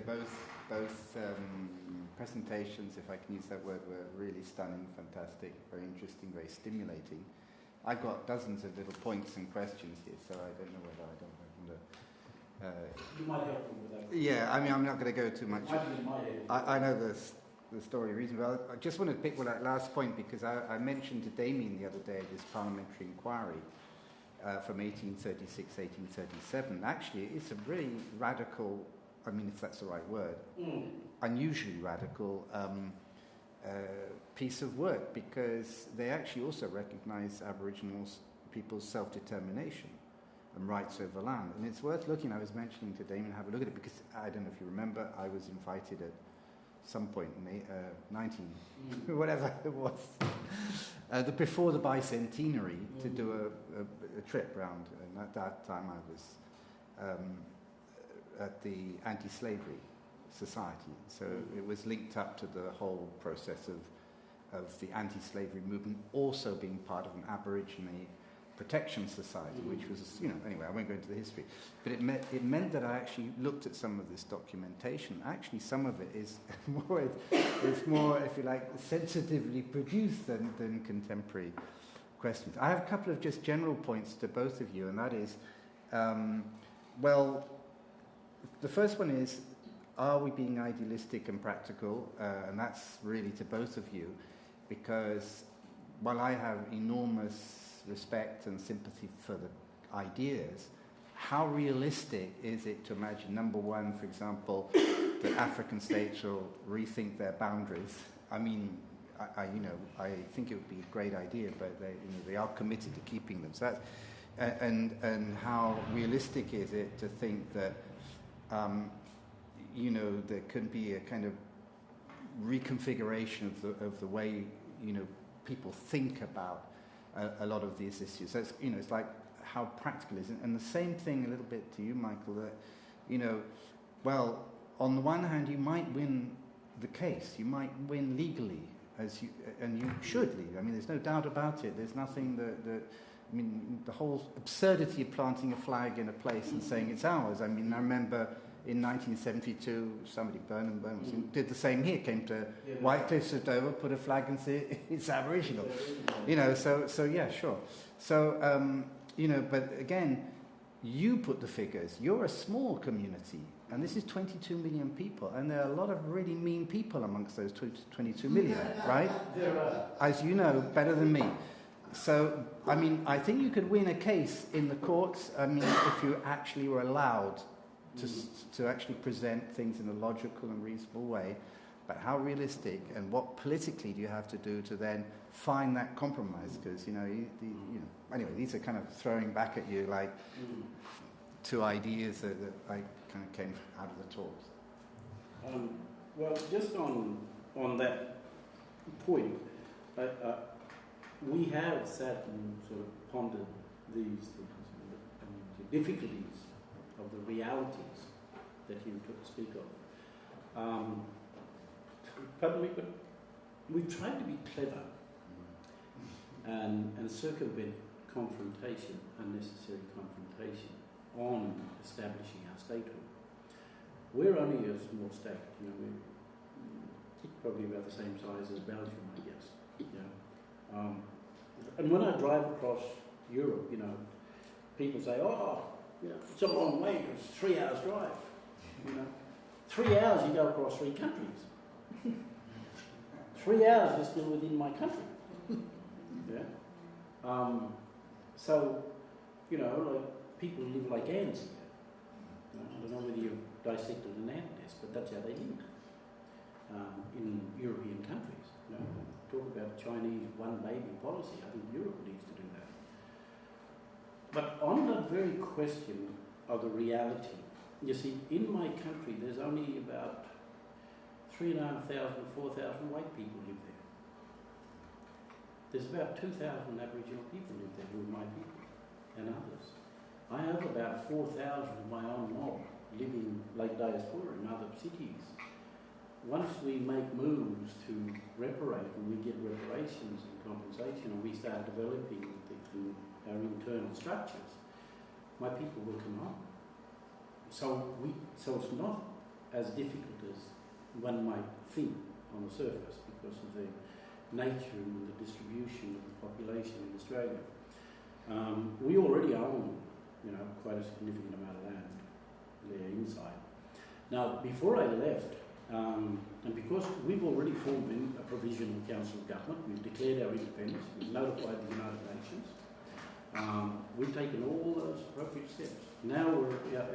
both presentations, if I can use that word, were really stunning, fantastic, very interesting, very stimulating. I've got dozens of little points and questions here, so I don't know whether I don't want to... you might help me with that. Yeah, I mean, I'm not going to go too much. I know the story reason, but I just want to pick that last point because I mentioned to Damien the other day this parliamentary inquiry from 1836, 1837. Actually, it's a really radical, I mean, if that's the right word, unusually radical piece of work because they actually also recognise Aboriginal people's self-determination and rights over land. And it's worth looking, I was mentioning to Damien, have a look at it because I don't know if you remember, I was invited at some point in the whatever it was, before the bicentenary to do a trip round. And at that time I was at the Anti-Slavery Society. So it was linked up to the whole process of the anti-slavery movement also being part of an Aborigine Protection Society, which was, anyway, I won't go into the history. But it meant that I actually looked at some of this documentation. Actually, some of it is more, if you like, sensitively produced than contemporary questions. I have a couple of just general points to both of you, and that is, the first one is, are we being idealistic and practical? And that's really to both of you, because while I have enormous respect and sympathy for the ideas, how realistic is it to imagine, number one, for example, that African states will rethink their boundaries? I mean, I think it would be a great idea, but they are committed to keeping them. So that's, and how realistic is it to think that there can be a kind of reconfiguration of the way people think about a lot of these issues. So it's like how practical is it? And the same thing a little bit to you, Michael, that on the one hand you might win the case, you might win legally, and you should legally. I mean, there's no doubt about it. There's nothing that I mean, the whole absurdity of planting a flag in a place and saying it's ours. I mean, I remember in 1972, somebody, Burnham, did the same here, came to White Cliffs of Dover, put a flag and said it's Aboriginal. So yeah, sure. So, but again, you put the figures. You're a small community, and this is 22 million people, and there are a lot of really mean people amongst those 22 million, right? As you know better than me. So, I mean, I think you could win a case in the courts, I mean, if you actually were allowed to actually present things in a logical and reasonable way, but how realistic and what politically do you have to do to then find that compromise? Because anyway, these are kind of throwing back at you like two ideas that I kind of came out of the talks. Well, just on that point, we have sat and sort of pondered these things and the difficulties of the realities that you speak of. But we've tried to be clever and circumvent confrontation, unnecessary confrontation, on establishing our statehood. We're only a small state, we're probably about the same size as Belgium, I guess. And when I drive across Europe, people say, it's a long way, it's 3 hours drive. 3 hours you go across 3 countries. 3 hours you're still within my country. So, like people live like ants here. I don't know whether you've dissected an ant nest, but that's how they live in European countries. Talk about Chinese one baby policy. I think Europe needs to do that. But on the very question of the reality, you see, in my country, there's only about 3,500, 4,000 white people live there. There's about 2,000 Aboriginal people live there who are my people and others. I have about 4,000 of my own mob living like diaspora in other cities. Once we make moves to reparate and we get reparations and compensation and we start developing our internal structures, my people will come home. So it's not as difficult as one might think on the surface because of the nature and the distribution of the population in Australia. We already own, quite a significant amount of land there inside. Now, before I left, and because we've already formed a provisional council of government, we've declared our independence, we've notified the United Nations, we've taken all those appropriate steps. Now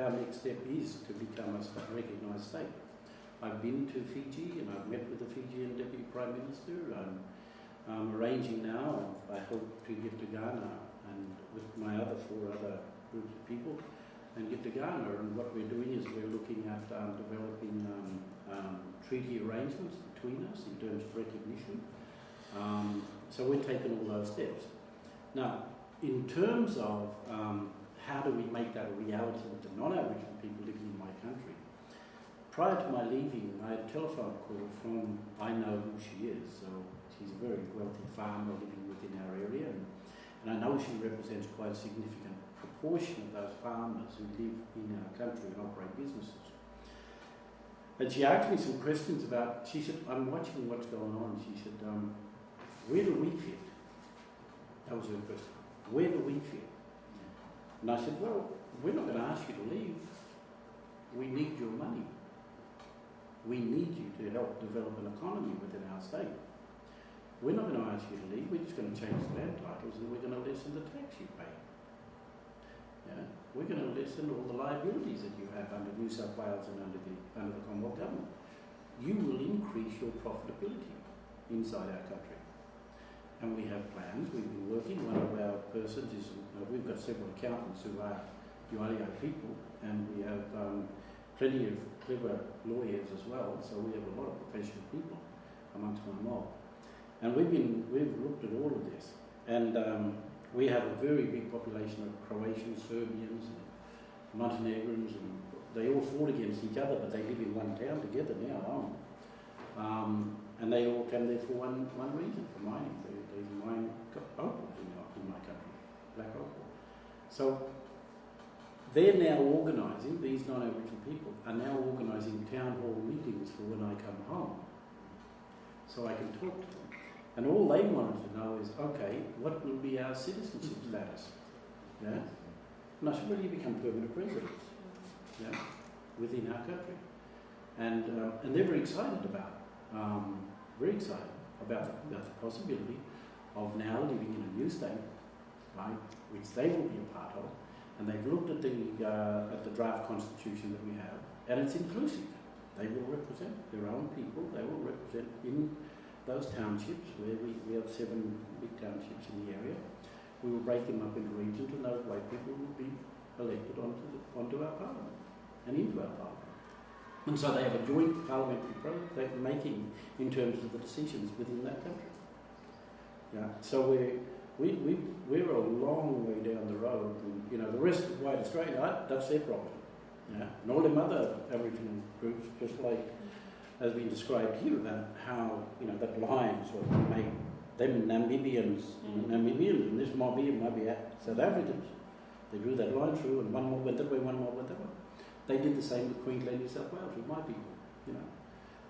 our next step is to become a recognised state. I've been to Fiji and I've met with the Fijian Deputy Prime Minister. I'm arranging now, I hope to get to Ghana and with my other 4 other groups of people and get to Ghana. And what we're doing is we're looking at developing treaty arrangements between us in terms of recognition. So we're taking all those steps. Now, in terms of how do we make that a reality with the non-Aboriginal people living in my country, prior to my leaving, I had a telephone call from, I know who she is, so she's a very wealthy farmer living within our area, and I know she represents quite a significant proportion of those farmers who live in our country and operate businesses. And she asked me some questions about, she said, I'm watching what's going on. She said, where do we fit? That was her question. Where do we fit? And I said, well, we're not going to ask you to leave. We need your money. We need you to help develop an economy within our state. We're not going to ask you to leave. We're just going to change the land titles and we're going to lessen the tax you pay. Yeah? We're going to lessen all the liabilities that you have under New South Wales and under the Commonwealth Government. You will increase your profitability inside our country. And we have plans. We've been working. One of our persons is, we've got several accountants who are UIO people, and we have plenty of clever lawyers as well. So we have a lot of professional people amongst my mob. And we've looked at all of this. And we have a very big population of Croatians, Serbians, and Montenegrins, and they all fought against each other, but they live in one town together now. And they all come there for one reason, for mining. They mine opal in my country, black opal. So they're now organising, these non-Aboriginal people are now organising town hall meetings for when I come home, so I can talk to them. And all they wanted to know is, okay, what will be our citizenship status? Yeah? And I said, well, you become permanent residents, yeah, within our country. And they're very excited about it. Very excited about the possibility of now living in a new state, right, which they will be a part of. And they've looked at the draft constitution that we have, and it's inclusive. They will represent their own people. They will represent in those townships where we have 7 big townships in the area. We will break them up into regions, and those white people will be elected onto our parliament and into our parliament. And so they have a joint parliamentary making in terms of the decisions within that country. Yeah. So we're a long way down the road, and the rest of white Australia, that's their problem. Yeah. And all them other Aboriginal groups, just like has been described here about how that line sort of made them Namibians, and this might be South Africans. They drew that line through, and one more went that way, one more went that way. They did the same with Queensland, New South Wales, with my people.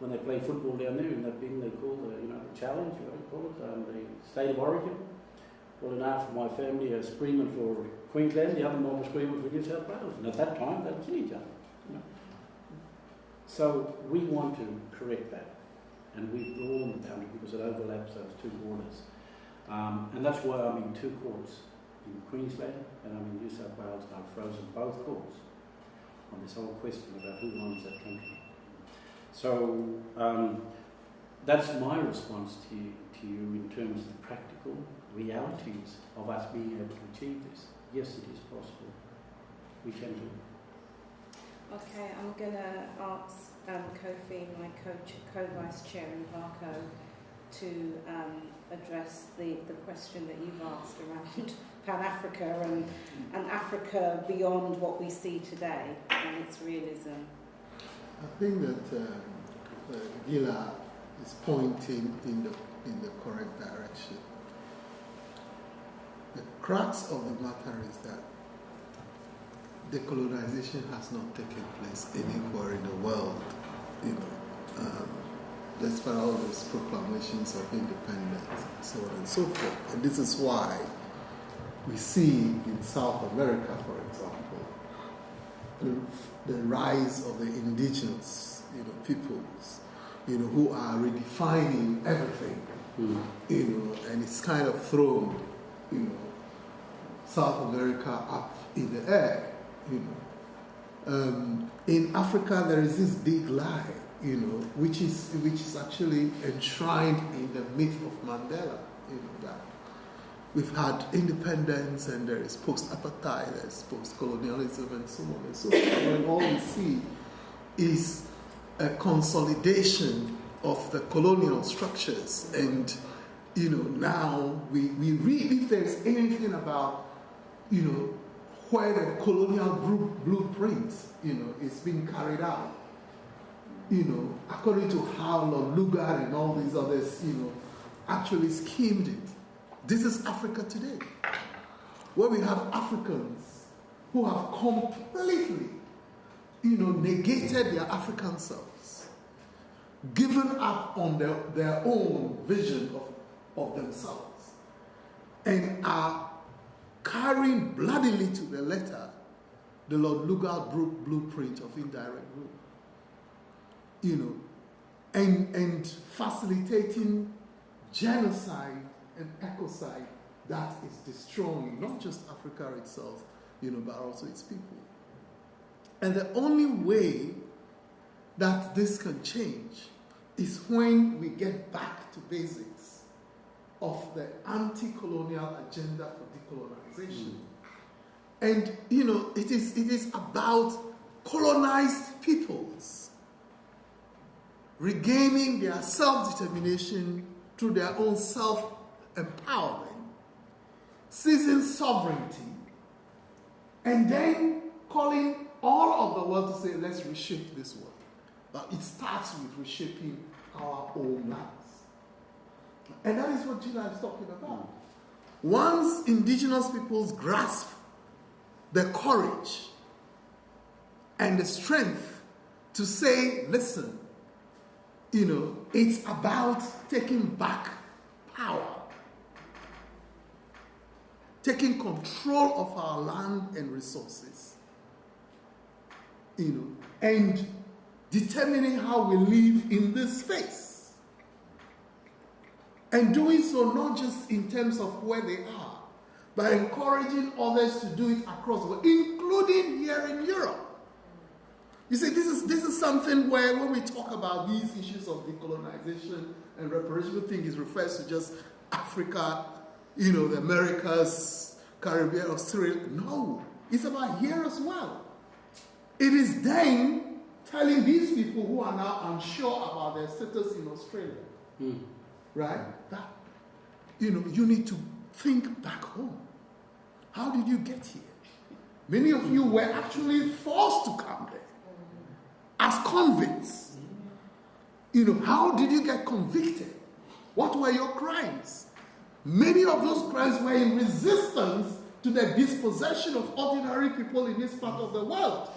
When they play football down there in that thing they call the challenge, what do you call it, the state of origin. Well, and half of my family are screaming for Queensland, the other one was screaming for New South Wales, and at that time they'd kill each other. So we want to correct that, and we've drawn the boundary because it overlaps those 2 borders, and that's why I'm in 2 courts in Queensland and I'm in New South Wales, and I've frozen both courts on this whole question about who owns that country. So that's my response to you in terms of the practical realities of us being able to achieve this. Yes, it is possible. We can do it. Okay, I'm going to ask Kofi, my co-vice chair in Barco, to address the question that you've asked around Pan-Africa and Africa beyond what we see today and its realism. I think that Gila is pointing in the correct direction. The crux of the matter is that decolonization has not taken place anywhere in the world. despite all those proclamations of independence and so on and so forth. And this is why we see in South America, for example, the rise of the indigenous, peoples, who are redefining everything, and it's kind of thrown, South America up in the air, In Africa, there is this big lie, which is actually enshrined in the myth of Mandela, that we've had independence and there is post-apartheid, there's post-colonialism and so on and so forth. And all we see is a consolidation of the colonial structures. And, now we really, if there's anything about, where the colonial blueprint, is being carried out, according to how Lord Lugard and all these others, actually schemed it. This is Africa today, where we have Africans who have completely, negated their African selves, given up on their own vision of themselves, and are carrying bloodily to the letter the Lord Lugard blueprint of indirect rule, and facilitating genocide and ecocide that is destroying not just Africa itself, but also its people. And the only way that this can change is when we get back to basics of the anti-colonial agenda for decolonization. And, it is about colonized peoples regaining their self-determination through their own self-empowerment, seizing sovereignty, and then calling all of the world to say, let's reshape this world. But it starts with reshaping our own lives. And that is what Gina is talking about. Once indigenous peoples grasp the courage and the strength to say, listen, it's about taking back power, taking control of our land and resources, and determining how we live in this space. And doing so not just in terms of where they are, but encouraging others to do it across the world, including here in Europe. You see, this is something where when we talk about these issues of decolonization and reparation, we think it refers to just Africa, the Americas, Caribbean, Australia. No, it's about here as well. It is then telling these people who are now unsure about their status in Australia, right, that, you need to think back home. How did you get here? Many of you were actually forced to come there as convicts. How did you get convicted? What were your crimes? Many of those crimes were in resistance to the dispossession of ordinary people in this part of the world,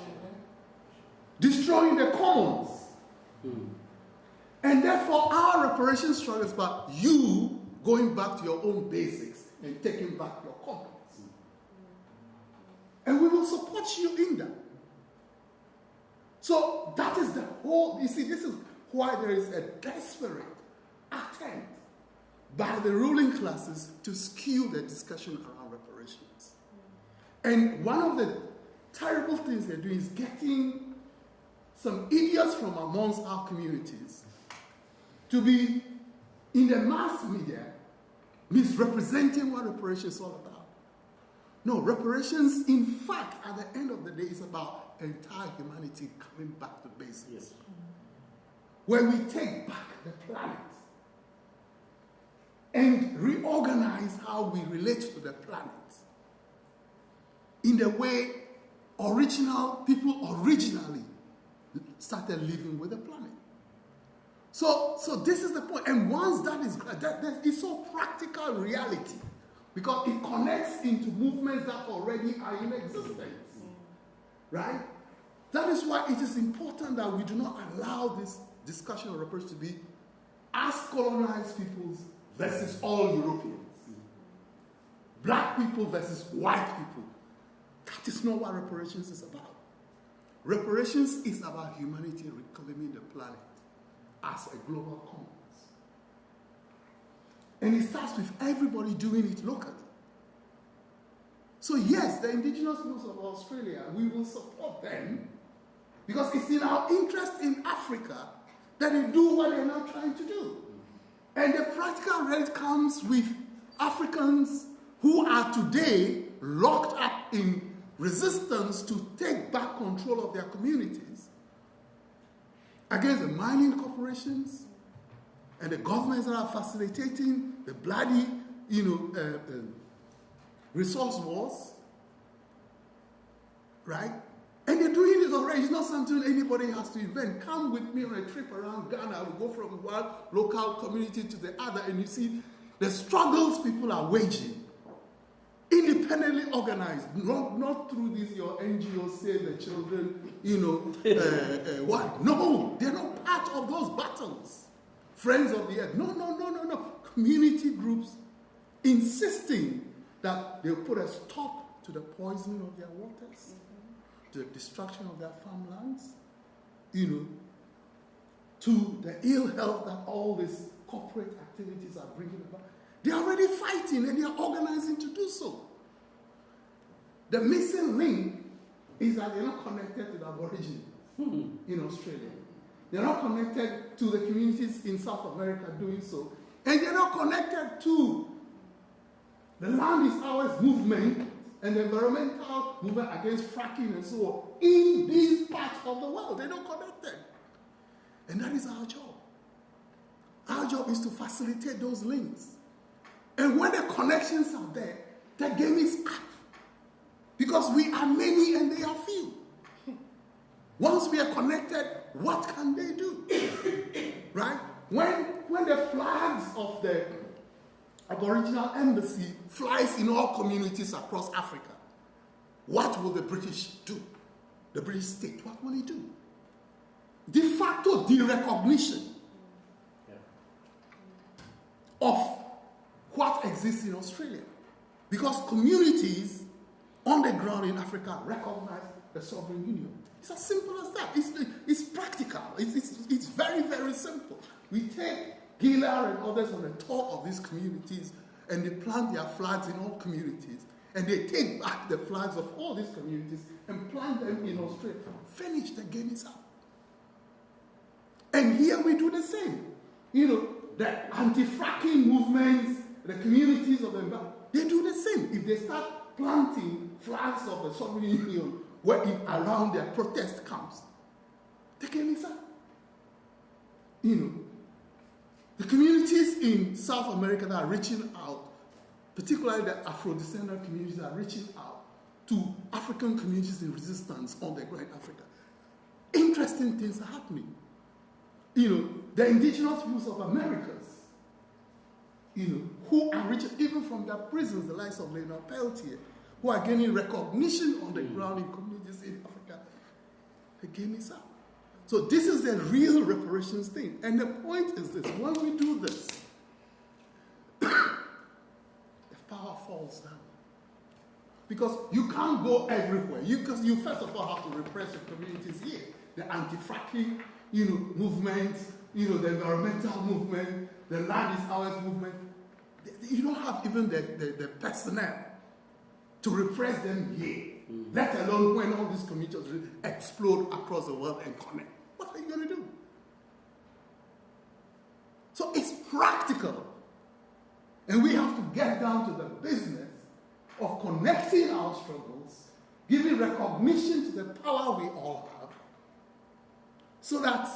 destroying the commons. And therefore, our reparation struggle is about you going back to your own basics and taking back your commons. And we will support you in that. So that is the whole, this is why there is a desperate attempt by the ruling classes to skew the discussion around reparations. And one of the terrible things they're doing is getting some idiots from amongst our communities to be in the mass media misrepresenting what reparations is all about. No, reparations, in fact, at the end of the day, is about entire humanity coming back to basics. Yes. Where we take back the planet and reorganize how we relate to the planet in the way people originally started living with the planet. So this is the point. And once that is, it's so practical reality, because it connects into movements that already are in existence. Right? That is why it is important that we do not allow this discussion of reparations to be as colonized peoples versus all Europeans. Black people versus white people. That is not what reparations is about. Reparations is about humanity reclaiming the planet as a global commons. And it starts with everybody doing it locally. So yes, the indigenous peoples of Australia, we will support them because it's in our interest in Africa that they do what they're now trying to do. And the practical rate comes with Africans who are today locked up in resistance to take back control of their communities against the mining corporations and the governments that are facilitating the bloody, resource wars, right? And they're doing it already. It's not something anybody has to invent. Come with me on a trip around Ghana. We'll go from one local community to the other, and you see the struggles people are waging. Independently organized, not through this your NGO Save the Children, what? No, they're not part of those battles. Friends of the Earth. No. Community groups insisting that they'll put a stop to the poisoning of their waters, to the destruction of their farmlands, to the ill health that all these corporate activities are bringing about. They're already fighting and they're organizing to do so. The missing link is that they're not connected to the Aborigines in Australia. They're not connected to the communities in South America doing so. And they're not connected to the Land is Ours movement and the environmental movement against fracking and so on in these parts of the world. They're not connected. And that is our job. Our job is to facilitate those links. And when the connections are there, the game is up. Because we are many and they are few. Once we are connected, what can they do? Right? When the flags of the Aboriginal embassy flies in all communities across Africa, what will the British do? The British state, what will it do? De facto derecognition of what exists in Australia. Because communities on the ground in Africa recognize the sovereign union. It's as simple as that. It's practical. It's very, very simple. We take Gila and others on a tour of these communities and they plant their flags in all communities and they take back the flags of all these communities and plant them in Australia. Finish, the game is up. And here we do the same. The anti-fracking movements, the communities of the environment, they do the same. If they start planting flags of the sovereign union around their protest camps, the game is up. The communities in South America that are reaching out, particularly the Afro-descendant communities that are reaching out to African communities in resistance on the ground in Africa. Interesting things are happening. The indigenous peoples of Americas, who are reaching, even from their prisons, the likes of Leonard Peltier, who are gaining recognition on the ground in communities in Africa. The game is up. So this is the real reparations thing. And the point is this, when we do this, the power falls down. Because you can't go everywhere. Because you first of all have to repress your communities here. The anti-fracking, movement, the environmental movement, the Land is Ours movement. You don't have even the personnel to repress them here. Let alone when all these communities explode across the world and connect. What are you going to do? So it's practical. And we have to get down to the business of connecting our struggles, giving recognition to the power we all have, so that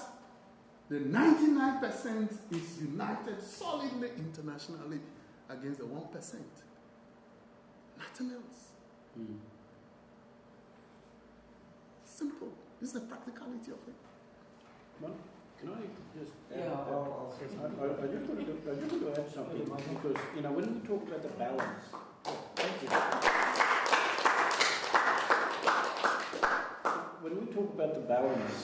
the 99% is united solidly internationally against the 1%. Nothing else. Simple. This is the practicality of it. Well, can I just add? Yeah, I'll say something. I just want to add something because, when we talk about the balance, thank you. When we talk about the balance